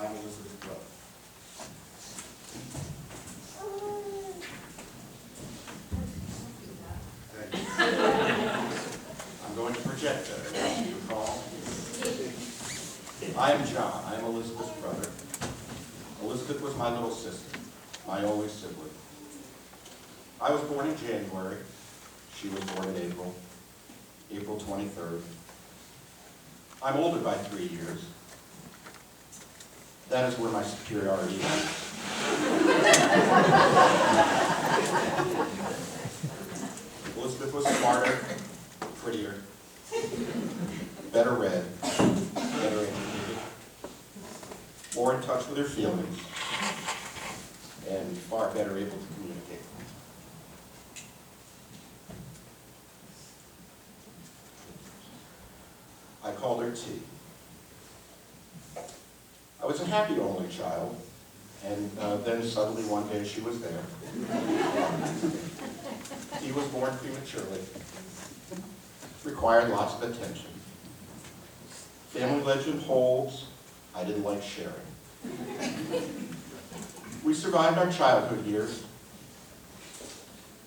I'm Elisabeth's brother. Thank you. I'm going to project better, as you recall. I am John. I am Elisabeth's brother. Elisabeth was my little sister, my only sibling. I was born in January. She was born in April, April 23rd. I'm older by 3 years. That is where my superiority is. Elisabeth was smarter, prettier, better read, better educated, more in touch with her feelings, and far better able to communicate. I called her T. I was a happy only child, and then suddenly one day she was there. T was born prematurely, required lots of attention. Family legend holds, I didn't like sharing. We survived our childhood years.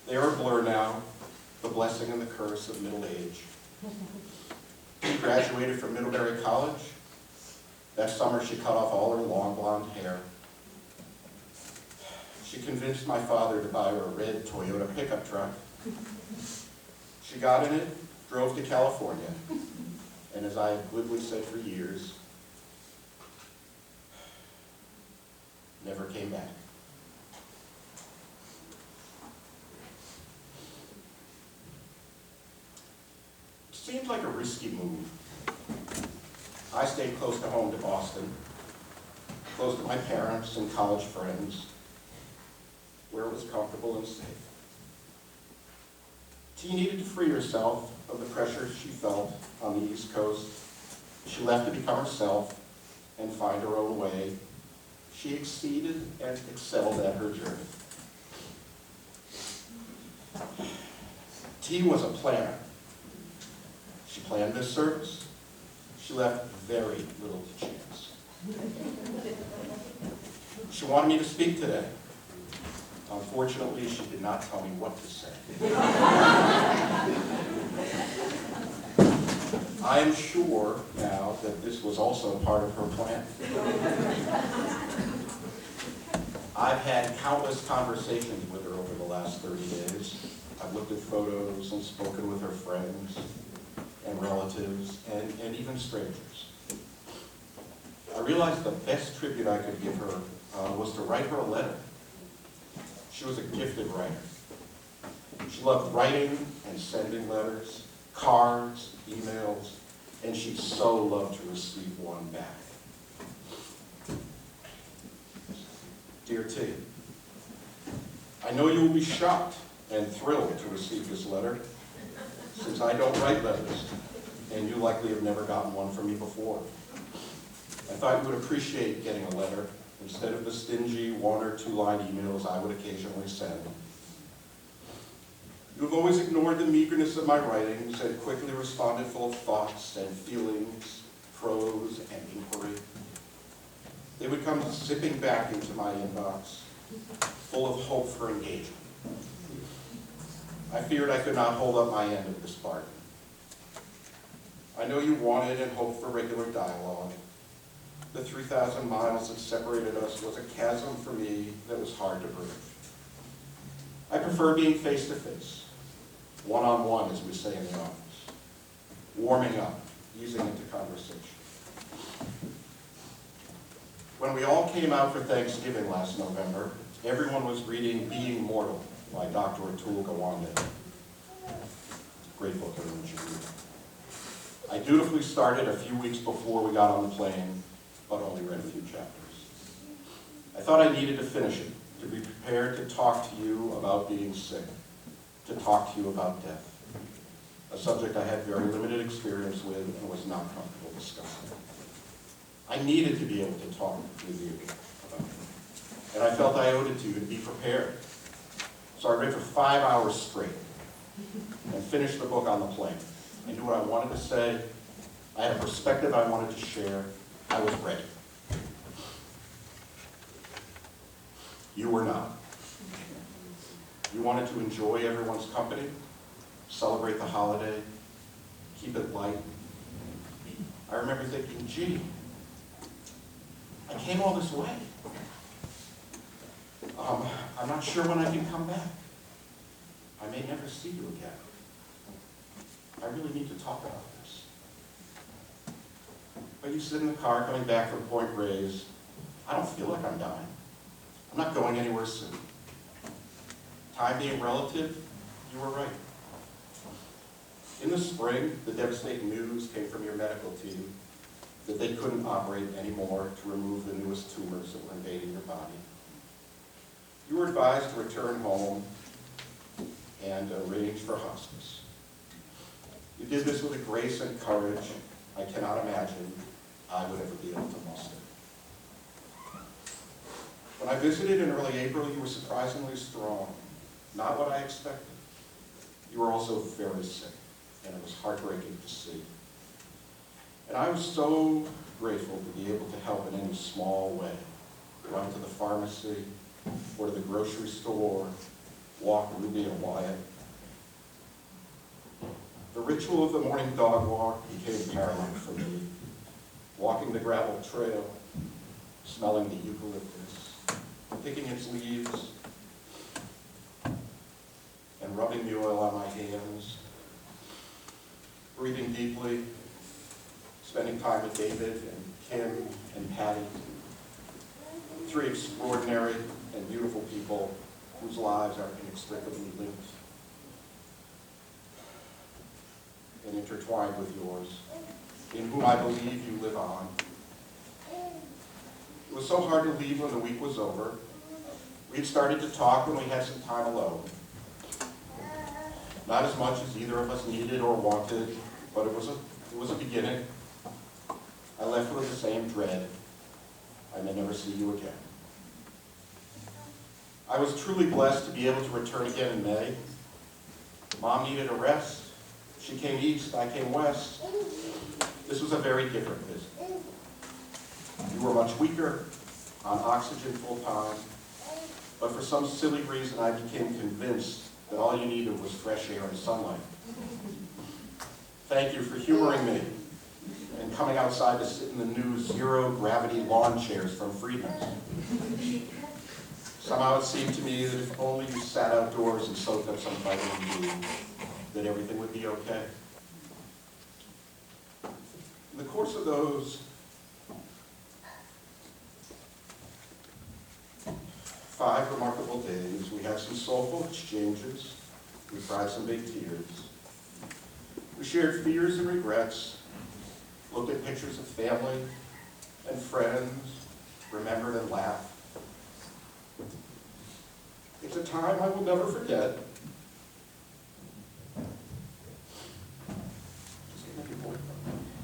They are a blur now, the blessing and the curse of middle age. She graduated from Middlebury College. That summer she cut off all her long blonde hair. She convinced my father to buy her a red Toyota pickup truck. She got in it, drove to California, and as I have glibly said for years, never came back. It seemed like a risky move. I stayed close to home to Boston, close to my parents and college friends, where it was comfortable and safe. T needed to free herself of the pressure she felt on the East Coast. She left to become herself and find her own way. She exceeded and excelled at her journey. T was a planner. She planned this service. She left very little to chance. She wanted me to speak today. Unfortunately, she did not tell me what to say. I am sure now that this was also part of her plan. I've had countless conversations with her over the last 30 days. I've looked at photos and spoken with her friends and relatives and even strangers. I realized the best tribute I could give her was to write her a letter. She was a gifted writer. She loved writing and sending letters, cards, emails, and she so loved to receive one back. Dear T, I know you will be shocked and thrilled to receive this letter, since I don't write letters, and you likely have never gotten one from me before. I thought you would appreciate getting a letter instead of the stingy 1- or 2-line emails I would occasionally send. You have always ignored the meagerness of my writings and quickly responded full of thoughts and feelings, prose and inquiry. They would come zipping back into my inbox, full of hope for engagement. I feared I could not hold up my end of this bargain. I know you wanted and hoped for regular dialogue. The 3,000 miles that separated us was a chasm for me that was hard to bridge. I prefer being face-to-face, one-on-one, as we say in the office, warming up, easing into conversation. When we all came out for Thanksgiving last November, everyone was reading Being Mortal by Dr. Atul Gawande. Great book, everyone should read. I dutifully started a few weeks before we got on the plane, but only read a few chapters. I thought I needed to finish it, to be prepared to talk to you about being sick, to talk to you about death, a subject I had very limited experience with and was not comfortable discussing. I needed to be able to talk with you about it, and I felt I owed it to you to be prepared. So I read for 5 hours straight and finished the book on the plane. I knew what I wanted to say. I had a perspective I wanted to share. I was ready. You were not. You wanted to enjoy everyone's company, celebrate the holiday, keep it light. I remember thinking, gee, I came all this way. I'm not sure when I can come back. I may never see you again. I really need to talk about this. But you sit in the car coming back from Point Reyes. I don't feel like I'm dying. I'm not going anywhere soon. Time being relative, you were right. In the spring, the devastating news came from your medical team that they couldn't operate anymore to remove the newest tumors that were invading your body. You were advised to return home and arrange for hospice. You did this with a grace and courage I cannot imagine I would ever be able to muster. When I visited in early April, you were surprisingly strong, not what I expected. You were also very sick, and it was heartbreaking to see. And I was so grateful to be able to help in any small way. Run to the pharmacy, or to the grocery store, walk Ruby and Wyatt. The ritual of the morning dog walk became paramount for me. Walking the gravel trail, smelling the eucalyptus, picking its leaves, and rubbing the oil on my hands, breathing deeply, spending time with David and Kim and Patty, three extraordinary and beautiful people whose lives are inextricably linked and intertwined with yours, in whom I believe you live on. It was so hard to leave when the week was over. We had started to talk when we had some time alone. Not as much as either of us needed or wanted, but it was a beginning. I left with the same dread. I may never see you again. I was truly blessed to be able to return again in May. Mom needed a rest. She came east, I came west. This was a very different visit. You were much weaker, on oxygen full time, but for some silly reason I became convinced that all you needed was fresh air and sunlight. Thank you for humoring me and coming outside to sit in the new zero-gravity lawn chairs from Friedman's. Somehow it seemed to me that if only you sat outdoors and soaked up some vitamin D, that everything would be okay. In the course of those 5 remarkable days, we had some soulful exchanges, we cried some big tears, we shared fears and regrets, looked at pictures of family and friends, remembered and laughed. It's a time I will never forget.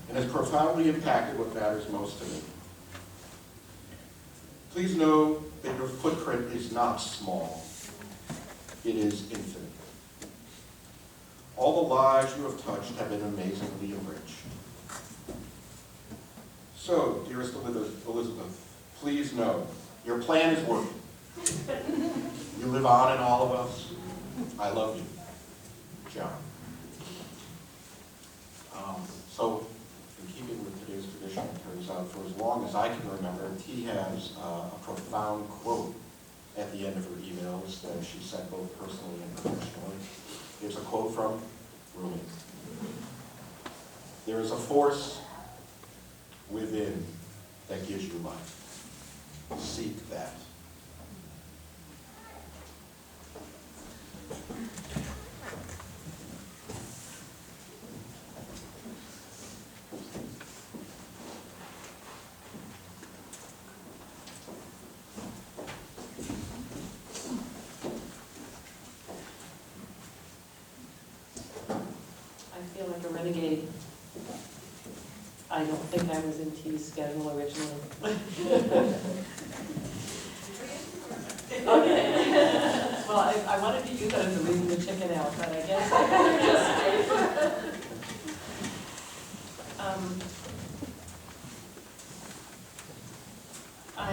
And has profoundly impacted what matters most to me. Please know that your footprint is not small. It is infinite. All the lives you have touched have been amazingly enriched. So, dearest Elisabeth, please know your plan is working. You live on in all of us. I love you, John. So, in keeping with today's tradition, it turns out for as long as I can remember, T has a profound quote at the end of her emails that she sent both personally and professionally. It's a quote from Rumi. There is a force within that gives you life. Seek that. I feel like a renegade. I don't think I was in T's schedule originally. Okay. Well, I wanted to use that as a reason to check it out, but I guess I better just stay. I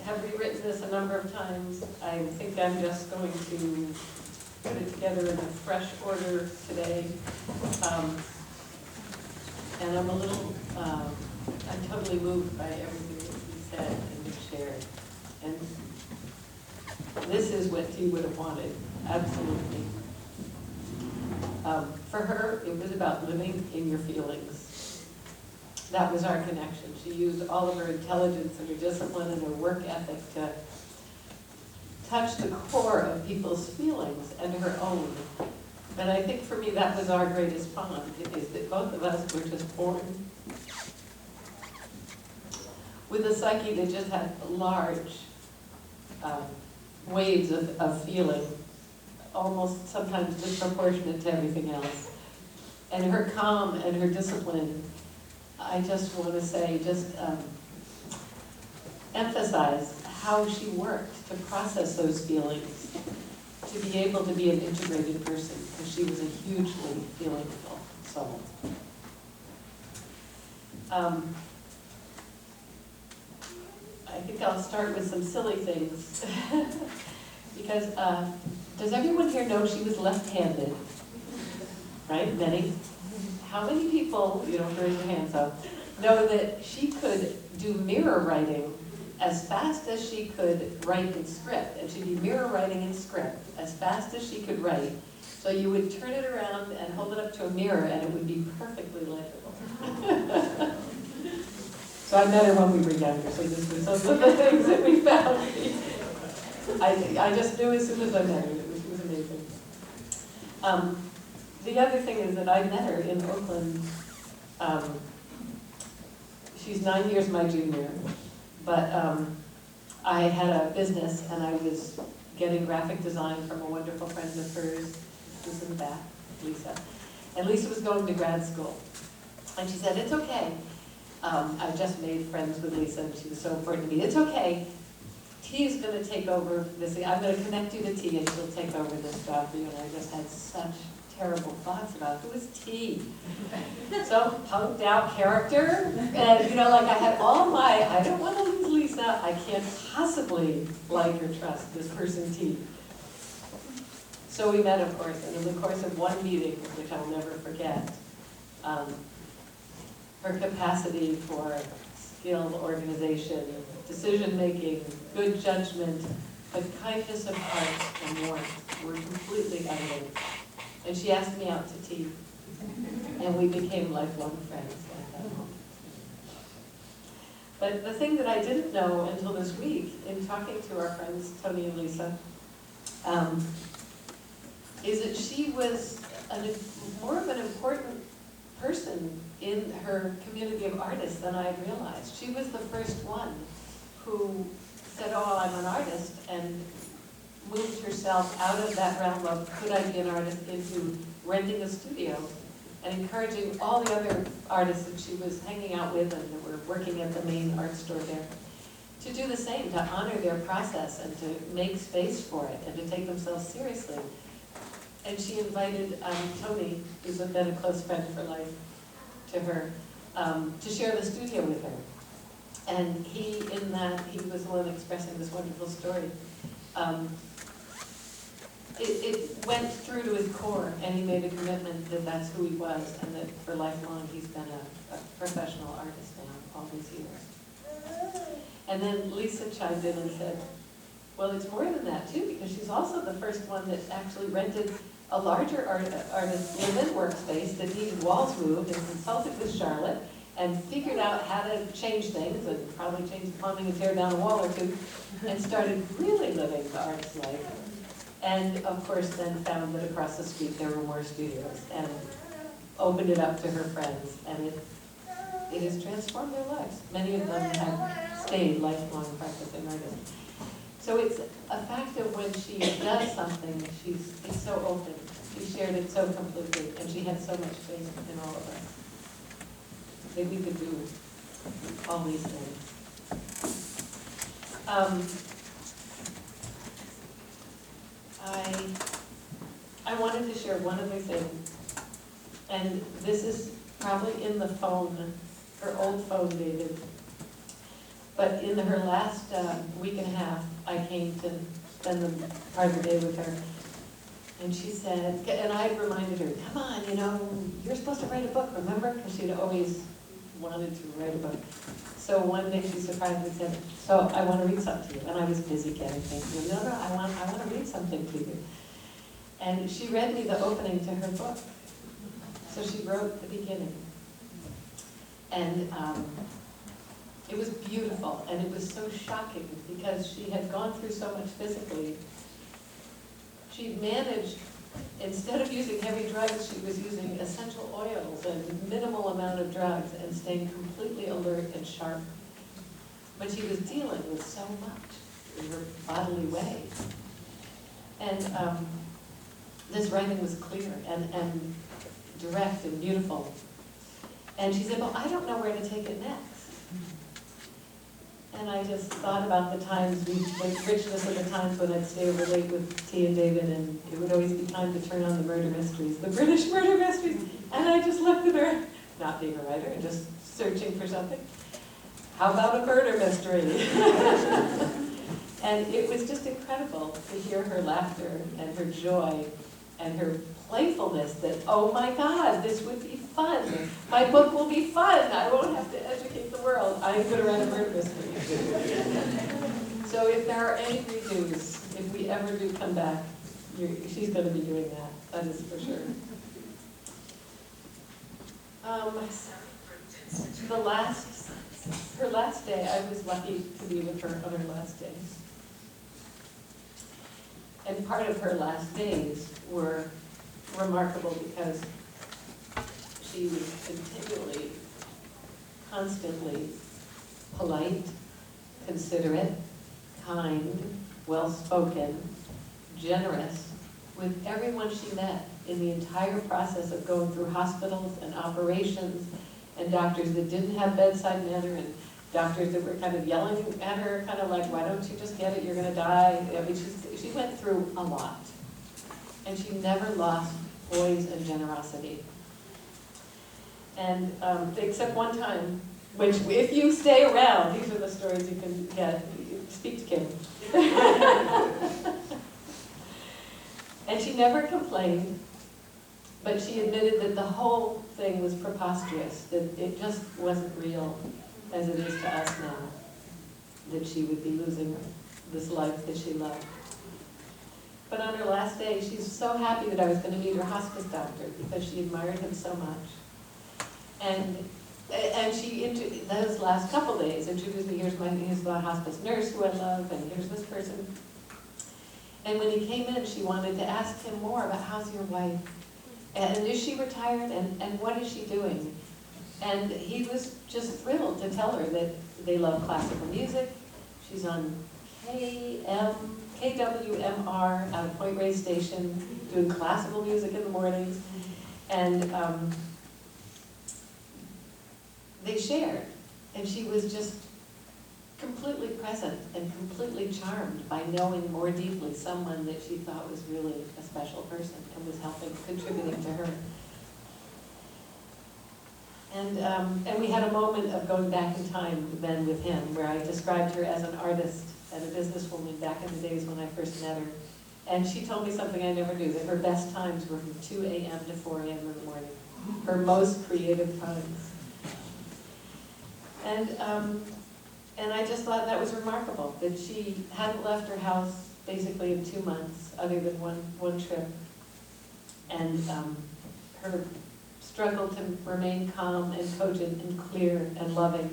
have rewritten this a number of times. I think I'm just going to put it together in a fresh order today. And I'm a little, I'm totally moved by everything that he said and shared. And this is what T would have wanted, absolutely. For her, it was about living in your feelings. That was our connection. She used all of her intelligence and her discipline and her work ethic to touch the core of people's feelings and her own. And I think for me, that was our greatest bond, is that both of us were just born with a psyche that just had large waves of feeling, almost sometimes disproportionate to everything else. And her calm and her discipline, I just want to say, just emphasize how she worked to process those feelings, to be able to be an integrated person, because she was a hugely feelingful soul. I think I'll start with some silly things, because does everyone here know she was left-handed? Right, many? How many people, you don't raise your hands up, know that she could do mirror writing as fast as she could write in script, and she'd be mirror writing in script as fast as she could write. So you would turn it around and hold it up to a mirror and it would be perfectly legible. So I met her when we were younger, so this was some of the things that we found. I just knew as soon as I met her, it was amazing. The other thing is that I met her in Oakland. She's 9 years my junior. But I had a business and I was getting graphic design from a wonderful friend of hers. This was in the back, Lisa. And Lisa was going to grad school. And she said, it's okay. I just made friends with Lisa and she was so important to me. It's okay. T is going to take over this. I'm going to connect you to T and she'll take over this job for you. And I just had such terrible thoughts about who is T. So punked out character, and like I had all my, I don't want to lose Lisa, I can't possibly like or trust this person T. So we met, of course, and in the course of one meeting, which I'll never forget, her capacity for skill, organization, decision-making, good judgment, but kindness of heart and warmth were completely evident. And she asked me out to tea, and we became lifelong friends at that moment. But the thing that I didn't know until this week, in talking to our friends, Tony and Lisa, is that she was more of an important person in her community of artists than I had realized. She was the first one who said, oh, I'm an artist, and moved herself out of that realm of could I be an artist into renting a studio and encouraging all the other artists that she was hanging out with and that were working at the main art store there to do the same, to honor their process and to make space for it and to take themselves seriously. And she invited Tony, who's been a close friend for life to her, to share the studio with her. And he was the one expressing this wonderful story. It went through to his core, and he made a commitment that that's who he was, and that for lifelong he's been a professional artist now, all these years. And then Lisa chimed in and said, well, it's more than that too, because she's also the first one that actually rented a larger artist live-in workspace that needed walls moved, and consulted with Charlotte, and figured out how to change things, and probably change the plumbing and tear down a wall or two, and started really living the artist life. And of course then found that across the street there were more studios, and opened it up to her friends, and it has transformed their lives. Many of them have stayed lifelong practicing artists. So it's a fact of when she does something, it's so open. She shared it so completely, and she had so much faith in all of us that we could do all these things. I wanted to share one other thing, and this is probably in the phone, her old phone, David. But in her last week and a half, I came to spend the part of the day with her. And she said, and I reminded her, come on, you know, you're supposed to write a book, remember? Because she'd always wanted to write a book. So one day she surprised me and said, so I want to read something to you. And I was busy getting things. No, I want to read something to you. And she read me the opening to her book. So she wrote the beginning. And it was beautiful, and it was so shocking because she had gone through so much physically. She managed, instead of using heavy drugs, she was using essential oils and minimal amount of drugs and staying completely alert and sharp. But she was dealing with so much in her bodily way. And this writing was clear and direct and beautiful. And she said, well, I don't know where to take it next. And I just thought about the times, the richness of the times when I'd stay over late with T and David, and it would always be time to turn on the murder mysteries, the British murder mysteries. And I just looked at her, not being a writer, and just searching for something. How about a murder mystery? And it was just incredible to hear her laughter and her joy and her playfulness that, oh my God, this would be fun. My book will be fun. I won't have to educate the world. I'm going to write a murder mystery. So if there are any redos, if we ever do come back, she's going to be doing that. That is for sure. Her last day, I was lucky to be with her on her last day. And part of her last days were remarkable because she was continually, constantly polite, considerate, kind, well-spoken, generous with everyone she met in the entire process of going through hospitals and operations and doctors that didn't have bedside manner and doctors that were kind of yelling at her, kind of like, why don't you just get it, you're going to die. I mean, she went through a lot. And she never lost poise and generosity. And except one time, which if you stay around, these are the stories you can get. Speak to Kim. And she never complained, but she admitted that the whole thing was preposterous, that it just wasn't real as it is to us now, that she would be losing this life that she loved. But on her last day, she's so happy that I was going to meet her hospice doctor because she admired him so much. And she, those last couple days, introduced me, here's the hospice nurse who I love, and here's this person. And when he came in, she wanted to ask him more about how's your wife, and is she retired, and what is she doing? And he was just thrilled to tell her that they love classical music. She's on KWMR out of Point Reyes Station, doing classical music in the mornings. And they shared, and she was just completely present and completely charmed by knowing more deeply someone that she thought was really a special person and was helping, contributing to her. And we had a moment of going back in time then with him, where I described her as an artist and a businesswoman back in the days when I first met her. And she told me something I never knew, that her best times were from 2 a.m. to 4 a.m. in the morning, her most creative times. And I just thought that was remarkable, that she hadn't left her house basically in 2 months, other than one trip. And her struggle to remain calm and cogent and clear and loving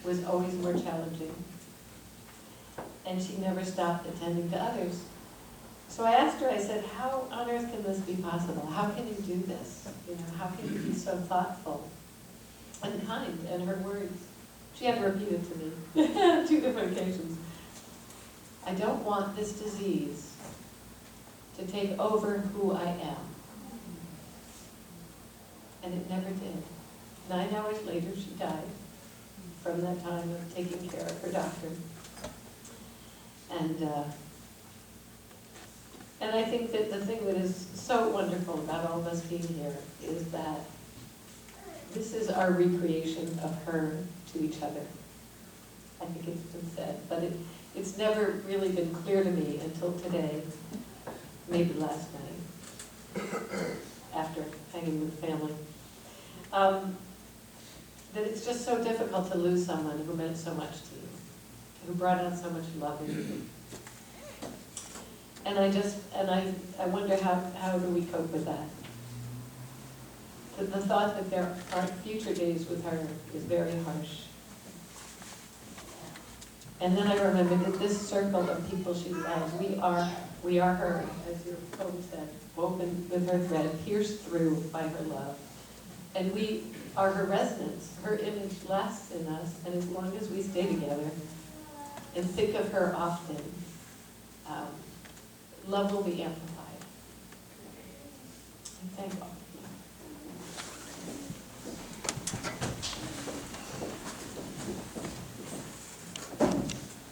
was always more challenging. And she never stopped attending to others. So I asked her, I said, how on earth can this be possible? How can you do this? You know, how can you be so thoughtful and kind? And her words, she had to repeat it to me 2 different occasions. I don't want this disease to take over who I am. And it never did. 9 hours later, she died from that time of taking care of her doctor. And I think that the thing that is so wonderful about all of us being here is that this is our recreation of her to each other. I think it's been said, but it's never really been clear to me until today, maybe last night, after hanging with family, that it's just so difficult to lose someone who meant so much to you, who brought out so much love in you. And I wonder how do we cope with that? The thought that there aren't future days with her is very harsh. And then I remember that this circle of people she loved, we are her, as your poem said, woven with her thread, pierced through by her love. And we are her resonance. Her image lasts in us, and as long as we stay together and think of her often, love will be amplified. And thank all.